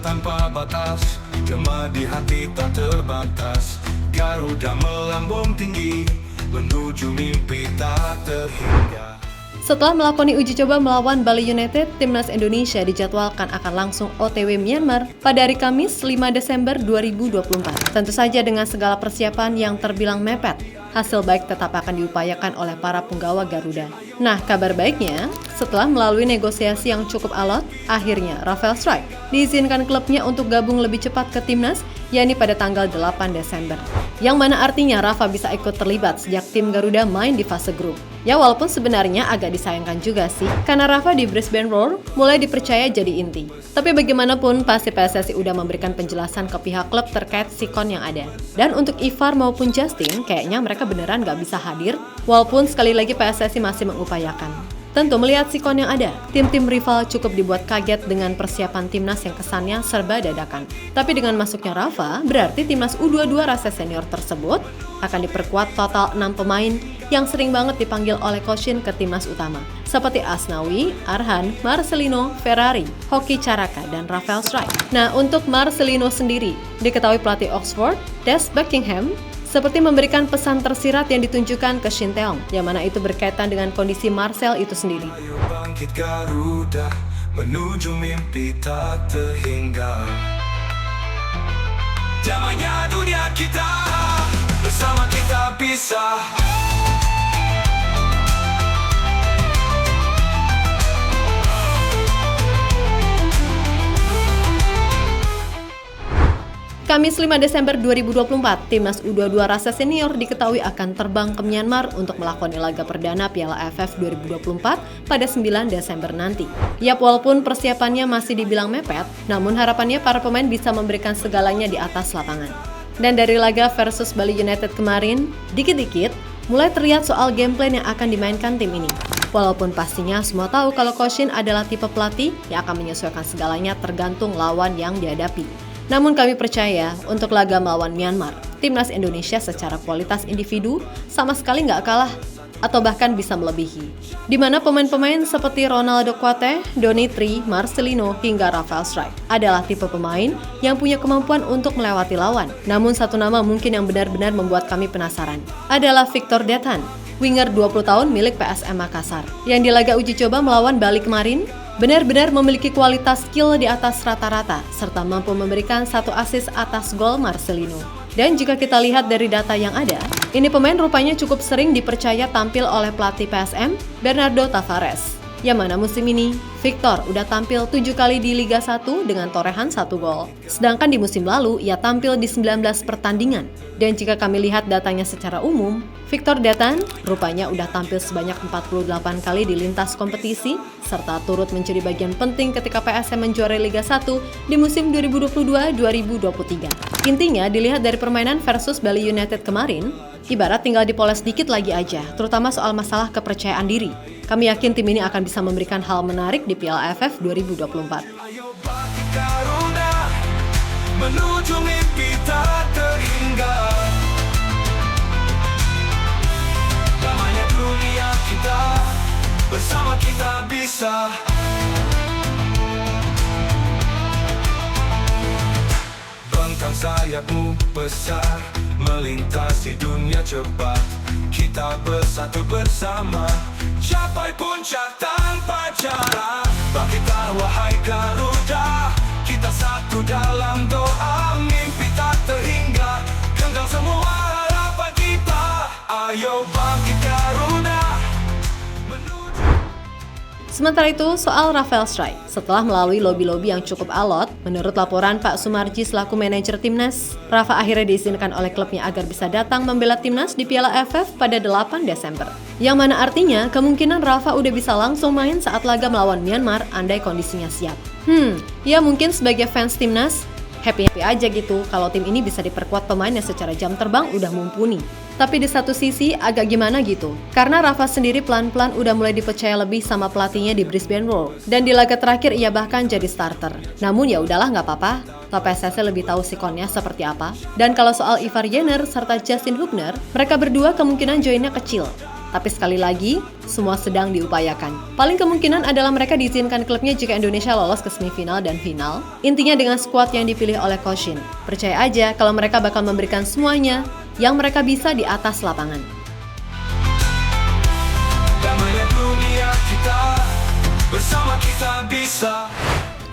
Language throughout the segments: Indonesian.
tanpa batas, gema di hati tak terbatas. Garuda melambung tinggi, menuju mimpi tak terhingga. Setelah melakoni uji coba melawan Bali United, Timnas Indonesia dijadwalkan akan langsung OTW Myanmar pada hari Kamis 5 Desember 2024. Tentu saja dengan segala persiapan yang terbilang mepet, hasil baik tetap akan diupayakan oleh para punggawa Garuda. Nah, kabar baiknya, setelah melalui negosiasi yang cukup alot, akhirnya Rafael Struyck diizinkan klubnya untuk gabung lebih cepat ke Timnas, yakni pada tanggal 8 Desember. Yang mana artinya Rafa bisa ikut terlibat sejak tim Garuda main di fase grup. Ya walaupun sebenarnya agak disayangkan juga sih, karena Rafa di Brisbane Roar mulai dipercaya jadi inti. Tapi bagaimanapun pasti PSSI udah memberikan penjelasan ke pihak klub terkait sikon yang ada. Dan untuk Ivar maupun Justin, kayaknya mereka beneran gak bisa hadir, walaupun sekali lagi PSSI masih mengupayakan. Tentu melihat sikon yang ada, tim-tim rival cukup dibuat kaget dengan persiapan timnas yang kesannya serba dadakan. Tapi dengan masuknya Rafa, berarti timnas U22 rasa senior tersebut akan diperkuat total 6 pemain yang sering banget dipanggil oleh Coach Shin ke timnas utama, seperti Asnawi, Arhan, Marcelino, Ferrari, Hoki Caraka, dan Rafael Struyck. Nah, untuk Marcelino sendiri, diketahui pelatih Oxford, Des Buckingham, seperti memberikan pesan tersirat yang ditunjukkan ke Shin Tae-yong, yang mana itu berkaitan dengan kondisi Marcel itu sendiri. Ayo bangkit Garuda, menuju mimpi tak terhingga. Damainya dunia kita, bersama kita bisa. Kamis 5 Desember 2024, Timnas U22 Rasa Senior diketahui akan terbang ke Myanmar untuk melakoni laga perdana Piala AFF 2024 pada 9 Desember nanti. Yap, walaupun persiapannya masih dibilang mepet, namun harapannya para pemain bisa memberikan segalanya di atas lapangan. Dan dari laga versus Bali United kemarin, dikit-dikit mulai terlihat soal game plan yang akan dimainkan tim ini. Walaupun pastinya semua tahu kalau Coach Shin adalah tipe pelatih yang akan menyesuaikan segalanya tergantung lawan yang dihadapi. Namun kami percaya untuk laga melawan Myanmar, Timnas Indonesia secara kualitas individu sama sekali nggak kalah atau bahkan bisa melebihi. Di mana pemain-pemain seperti Ronaldo Kuate, Donny Tri, Marcelino, hingga Rafael Struyck adalah tipe pemain yang punya kemampuan untuk melewati lawan. Namun satu nama mungkin yang benar-benar membuat kami penasaran adalah Victor Detan, winger 20 tahun milik PSM Makassar, yang di laga uji coba melawan Bali kemarin benar-benar memiliki kualitas skill di atas rata-rata, serta mampu memberikan 1 assist atas gol Marcelino. Dan jika kita lihat dari data yang ada, ini pemain rupanya cukup sering dipercaya tampil oleh pelatih PSM, Bernardo Tavares. Yang mana musim ini, Victor udah tampil 7 kali di Liga 1 dengan torehan 1 gol. Sedangkan di musim lalu, ia tampil di 19 pertandingan. Dan jika kami lihat datanya secara umum, Victor Detan rupanya udah tampil sebanyak 48 kali di lintas kompetisi, serta turut menjadi bagian penting ketika PSM menjuarai Liga 1 di musim 2022-2023. Intinya, dilihat dari permainan versus Bali United kemarin, ibarat tinggal dipoles dikit lagi aja, terutama soal masalah kepercayaan diri. Kami yakin tim ini akan bisa memberikan hal menarik di Piala AFF 2024. Ayo bangkit Garuda, menuju mimpi tak terhingga. Damainya dunia kita, bersama kita bisa. Bentang sayapmu besar, melintasi dunia cepat. Kita bersatu bersama, capai puncak tanpa cara. Bangkitlah wahai Garuda, kita satu dalam doa. Mimpi tak terhingga, genggam semua harapan kita. Ayo bangkit Garuda. Sementara itu, soal Rafael Struyck, setelah melalui lobi-lobi yang cukup alot, menurut laporan Pak Sumarji selaku manajer Timnas, Rafa akhirnya diizinkan oleh klubnya agar bisa datang membela Timnas di Piala AFF pada 8 Desember. Yang mana artinya, kemungkinan Rafa udah bisa langsung main saat laga melawan Myanmar andai kondisinya siap. Ya mungkin sebagai fans Timnas, happy-happy aja gitu kalau tim ini bisa diperkuat pemain yang secara jam terbang udah mumpuni. Tapi di satu sisi agak gimana gitu, karena Rafa sendiri pelan-pelan udah mulai dipercaya lebih sama pelatihnya di Brisbane Roar. Dan di laga terakhir ia bahkan jadi starter. Namun ya udahlah nggak apa-apa, toh PSSI lebih tahu sikonnya seperti apa. Dan kalau soal Ivar Jenner serta Justin Hubner, mereka berdua kemungkinan joinnya kecil. Tapi sekali lagi, semua sedang diupayakan. Paling kemungkinan adalah mereka diizinkan klubnya jika Indonesia lolos ke semifinal dan final. Intinya dengan skuad yang dipilih oleh Coach Shin. Percaya aja kalau mereka bakal memberikan semuanya yang mereka bisa di atas lapangan. Damainya dunia kita, bersama kita bisa.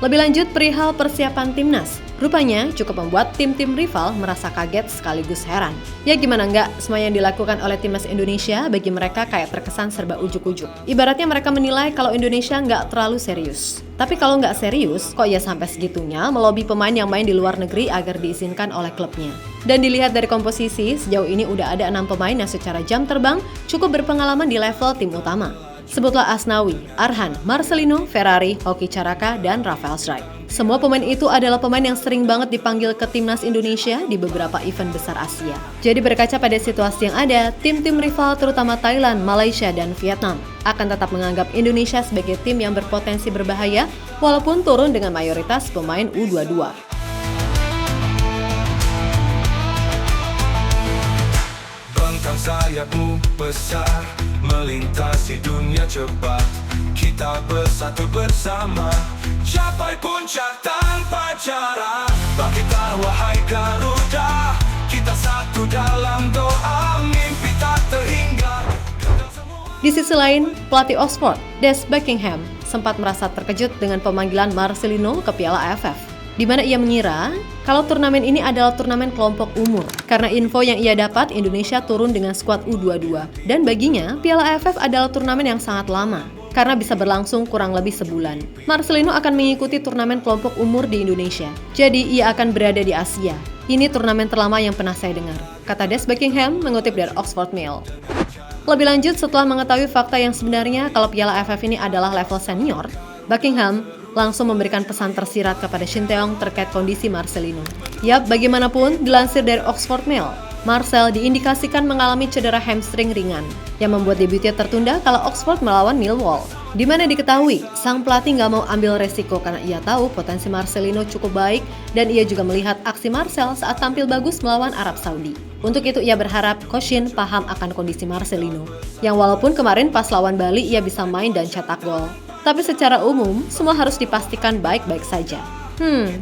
Lebih lanjut perihal persiapan timnas. Rupanya cukup membuat tim-tim rival merasa kaget sekaligus heran. Ya gimana enggak, semua yang dilakukan oleh timnas Indonesia bagi mereka kayak terkesan serba ujuk-ujuk. Ibaratnya mereka menilai kalau Indonesia nggak terlalu serius. Tapi kalau nggak serius, kok ya sampai segitunya melobi pemain yang main di luar negeri agar diizinkan oleh klubnya. Dan dilihat dari komposisi, sejauh ini udah ada 6 pemain yang secara jam terbang cukup berpengalaman di level tim utama. Sebutlah Asnawi, Arhan, Marcelino, Ferrari, Hoki Caraka, dan Rafael Strike. Semua pemain itu adalah pemain yang sering banget dipanggil ke timnas Indonesia di beberapa event besar Asia. Jadi berkaca pada situasi yang ada, tim-tim rival terutama Thailand, Malaysia, dan Vietnam akan tetap menganggap Indonesia sebagai tim yang berpotensi berbahaya walaupun turun dengan mayoritas pemain U22. Bentang sayapmu besar, melintasi dunia cepat. Kita bersatu bersama, capai puncak tanpa cara. Bangkitlah wahai Garuda, kita satu dalam doa, mimpi tak terhingga. Di sisi lain, pelatih Oxford, Des Buckingham, sempat merasa terkejut dengan pemanggilan Marcelino ke Piala AFF, di mana ia mengira kalau turnamen ini adalah turnamen kelompok umur. Karena info yang ia dapat, Indonesia turun dengan skuad U22. Dan baginya, Piala AFF adalah turnamen yang sangat lama, karena bisa berlangsung kurang lebih sebulan. Marcelino akan mengikuti turnamen kelompok umur di Indonesia. Jadi, ia akan berada di Asia. Ini turnamen terlama yang pernah saya dengar, kata Des Buckingham mengutip dari Oxford Mail. Lebih lanjut, setelah mengetahui fakta yang sebenarnya kalau Piala AFF ini adalah level senior, Buckingham langsung memberikan pesan tersirat kepada Shin Tae-yong terkait kondisi Marcelino. Yap, bagaimanapun, dilansir dari Oxford Mail, Marcel diindikasikan mengalami cedera hamstring ringan yang membuat debutnya tertunda kala Oxford melawan Millwall. Di mana diketahui, sang pelatih nggak mau ambil resiko karena ia tahu potensi Marcelino cukup baik dan ia juga melihat aksi Marcel saat tampil bagus melawan Arab Saudi. Untuk itu ia berharap Coach Shin paham akan kondisi Marcelino, yang walaupun kemarin pas lawan Bali ia bisa main dan cetak gol. Tapi secara umum, semua harus dipastikan baik-baik saja.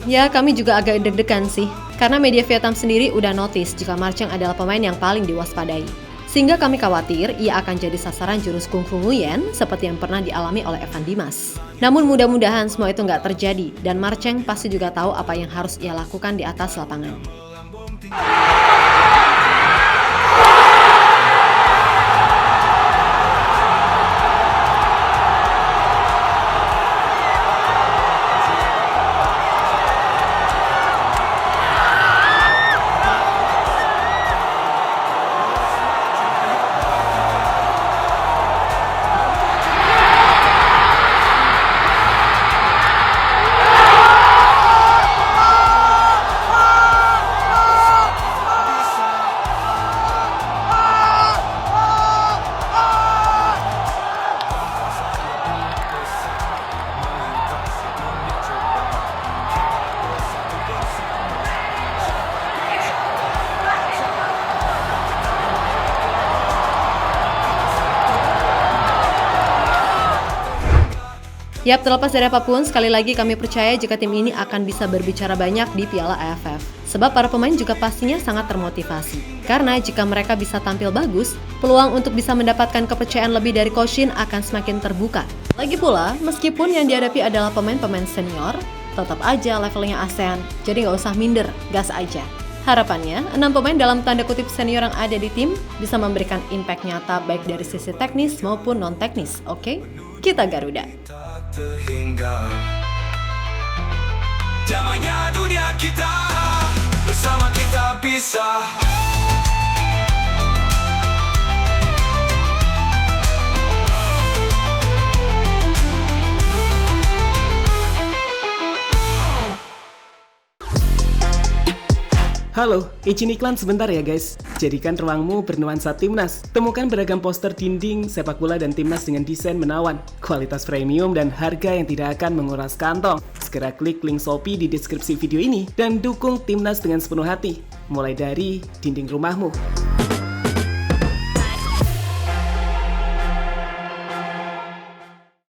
Ya kami juga agak deg-degan sih, karena media Vietnam sendiri udah notice jika Marcheng adalah pemain yang paling diwaspadai. Sehingga kami khawatir ia akan jadi sasaran jurus kungfu Nguyen seperti yang pernah dialami oleh Evan Dimas. Namun mudah-mudahan semua itu nggak terjadi, dan Marcheng pasti juga tahu apa yang harus ia lakukan di atas lapangan. Yap, terlepas dari apapun, sekali lagi kami percaya jika tim ini akan bisa berbicara banyak di Piala AFF. Sebab para pemain juga pastinya sangat termotivasi. Karena jika mereka bisa tampil bagus, peluang untuk bisa mendapatkan kepercayaan lebih dari Coach Shin akan semakin terbuka. Lagi pula, meskipun yang dihadapi adalah pemain-pemain senior, tetap aja levelnya ASEAN, jadi nggak usah minder, gas aja. Harapannya, 6 pemain dalam tanda kutip senior yang ada di tim bisa memberikan impact nyata baik dari sisi teknis maupun non-teknis, oke? Kita Garuda! Terhingga damainya dunia kita, bersama kita bisa. Halo, izin iklan sebentar ya guys. Jadikan ruangmu bernuansa timnas. Temukan beragam poster dinding, sepak bola dan timnas dengan desain menawan, kualitas premium dan harga yang tidak akan menguras kantong. Segera klik link Shopee di deskripsi video ini dan dukung timnas dengan sepenuh hati. Mulai dari dinding rumahmu.